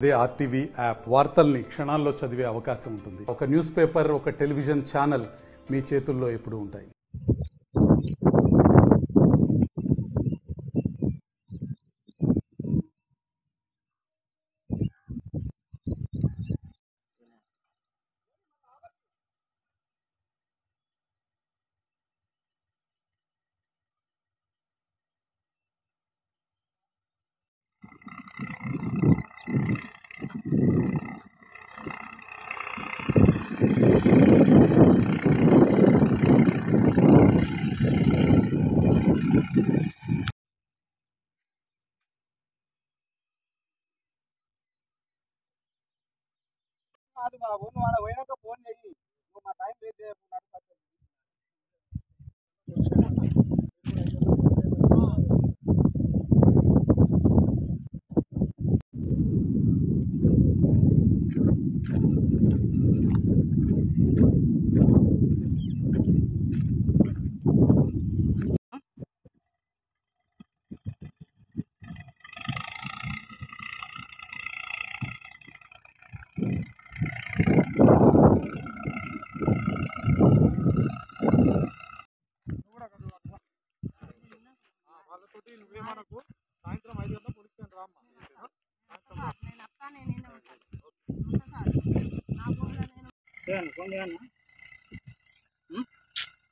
అదే RTV app వార్తల్ని క్షణాల్లో చదివే అవకాశం ఉంటుంది. ఒక న్యూస్ పేపర్, ఒక టెలివిజన్ ఛానల్ మీ చేతుల్లో ఎప్పుడూ ఉంటాయి. బాబు నువ్వు అలా పోయినాక ఫోన్ చెయ్యి. నువ్వు మా టైం వేస్ట్ చేయకుండా వాళ్ళతోటి నువ్వేమనకు. సాయంత్రం 5 గంటల పోలీస్ స్టేషన్ రామ్మా.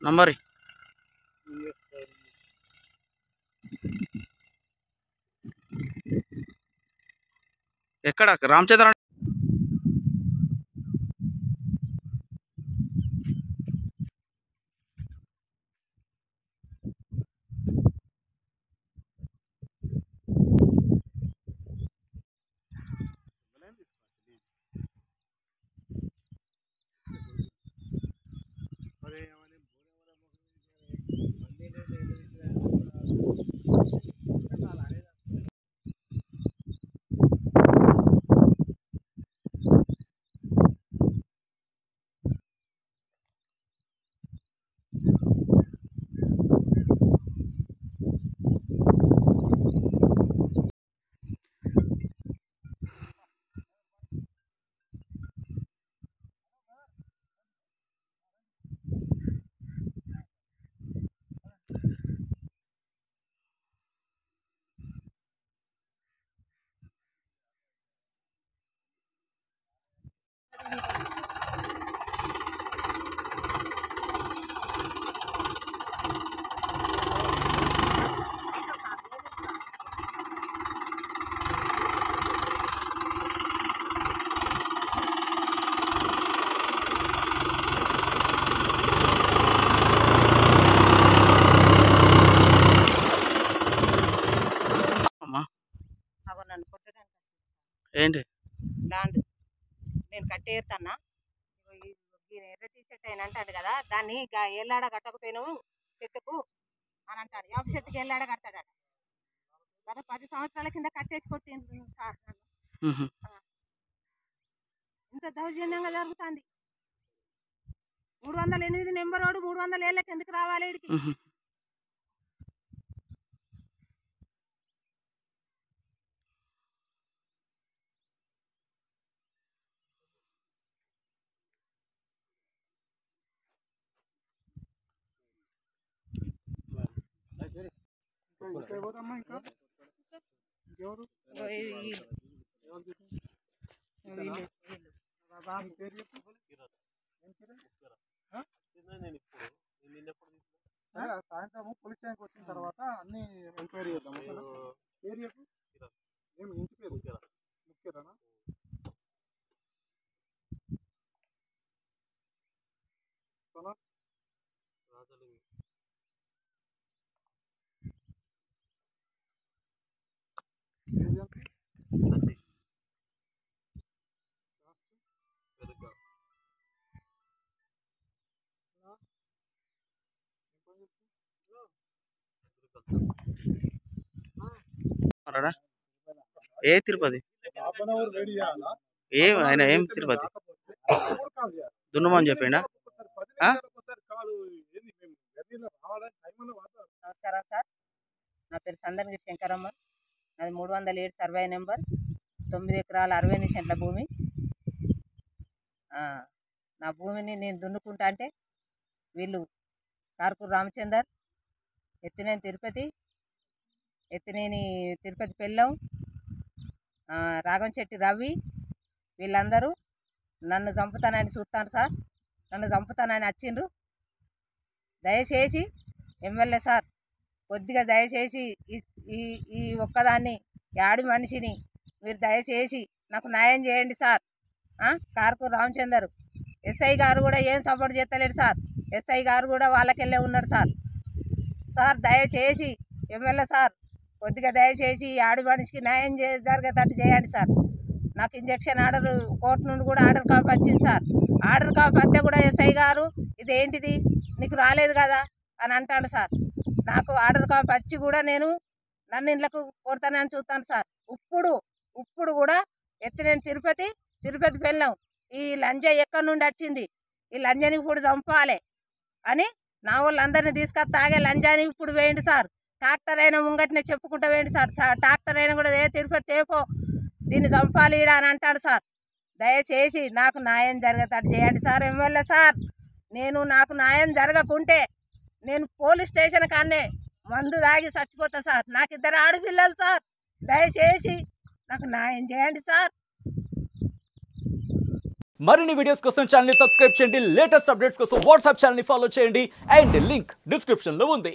నంబర్ ఎక్కడ రామచంద్ర ఏంటి ల్యాండ్ నేను కట్టేరుతానా ఎర్ర టీ షర్ట్ అయినా అంటాడు కదా, దాన్ని ఏళ్ళాడ కట్టకపోయినా చెట్టుకు అని అంటాడు. యాభై చెట్టుకి ఏళ్ళాడ కడతాడట. గత 10 సంవత్సరాల కింద కట్టేసి కొట్టింది సార్. ఇంత దౌర్జన్యంగా జరుగుతుంది. 308 నెంబర్ వాడు 300 ఏళ్ళకి ఎందుకు రావాలి వీడికి? ఇంకెవరమ్మా? ఇంకా ఇంకెవరు? సాయంత్రం పోలీస్ స్టేషన్కి వచ్చిన తర్వాత అన్ని ఎంక్వైరీ చేద్దాం. పేరు చెప్పు. ఏమి ఇంటి పేరు? ముఖ్యరానా? ఏ తిరుపతి ఏం ఆయన ఏం తిరుపతి దున్నమని చెప్పిండా? నమస్కారం సార్, నా పేరు సందర్గి శంకరమ్మ. నాది 307 సర్వే నెంబర్. 9 ఎకరాల 60 సెంట్ల భూమి. నా భూమిని నేను దున్నుకుంటా అంటే వీళ్ళు కార్కూరు రామచందర్, ఎత్తినేని తిరుపతి పెళ్ళం, రాగంశెట్టి రవి వీళ్ళందరూ నన్ను చంపుతానని చూస్తాను సార్. నన్ను చంపుతానని వచ్చిండ్రు. దయచేసి ఎమ్మెల్యే సార్ కొద్దిగా దయచేసి ఈ ఒక్కదాన్ని యాడి మనిషిని మీరు దయచేసి నాకు న్యాయం చేయండి సార్. కార్కూరు రామచందర్ ఎస్ఐ గారు కూడా ఏం సపోర్ట్ చేస్తలేడు సార్. ఎస్ఐ గారు కూడా వాళ్ళకెళ్ళే ఉన్నాడు సార్. సార్ దయచేసి ఎమ్మెల్యే సార్ కొద్దిగా దయచేసి ఆడి మనిషికి న్యాయం జరిగేటట్టు చేయండి సార్. నాకు ఇంజక్షన్ ఆర్డర్ కోర్టు నుండి కూడా ఆర్డర్ కాపీ వచ్చింది సార్. ఆర్డర్ కాపీ వస్తే కూడా ఎస్ఐ గారు ఇదేంటిది నీకు రాలేదు కదా అని అంటాడు సార్. నాకు ఆర్డర్ కాపీ వచ్చి కూడా నేను నన్ను ఇండ్లకు కొడతానని చూస్తాను సార్. ఇప్పుడు కూడా ఎత్తినేని తిరుపతి పెళ్ళాం ఈ లంజ ఎక్కడి నుండి వచ్చింది, ఈ లంజని ఇప్పుడు చంపాలి అని నా వాళ్ళందరినీ తీసుకొని తాగే లంజాని ఇప్పుడు వేయండి సార్. ట్రాక్టర్ అయినా ముంగట్నే చెప్పుకుంటూ వేయండి సార్. ట్రాక్టర్ అయినా కూడా తిరుపతి తేపో దీన్ని చంపాలి ఈడ అని అంటాడు సార్. దయచేసి నాకు న్యాయం జరిగేటట్టు చేయండి సార్ ఎమ్మెల్యే సార్. నాకు న్యాయం జరగకుంటే నేను పోలీస్ స్టేషన్ కాన్నే మందు తాగి చచ్చిపోతా సార్. నాకు 2 ఆడపిల్లలు సార్. దయచేసి నాకు న్యాయం చేయండి సార్. మరిన్ని వీడియోస్ కోసం ఛానల్ ని సబ్స్క్రైబ్ చేయండి. లేటెస్ట్ అప్డేట్స్ కోసం వాట్సాప్ ఛానల్ ని ఫాలో చేయండి. అండ్ లింక్ డిస్క్రిప్షన్ లో ఉంది.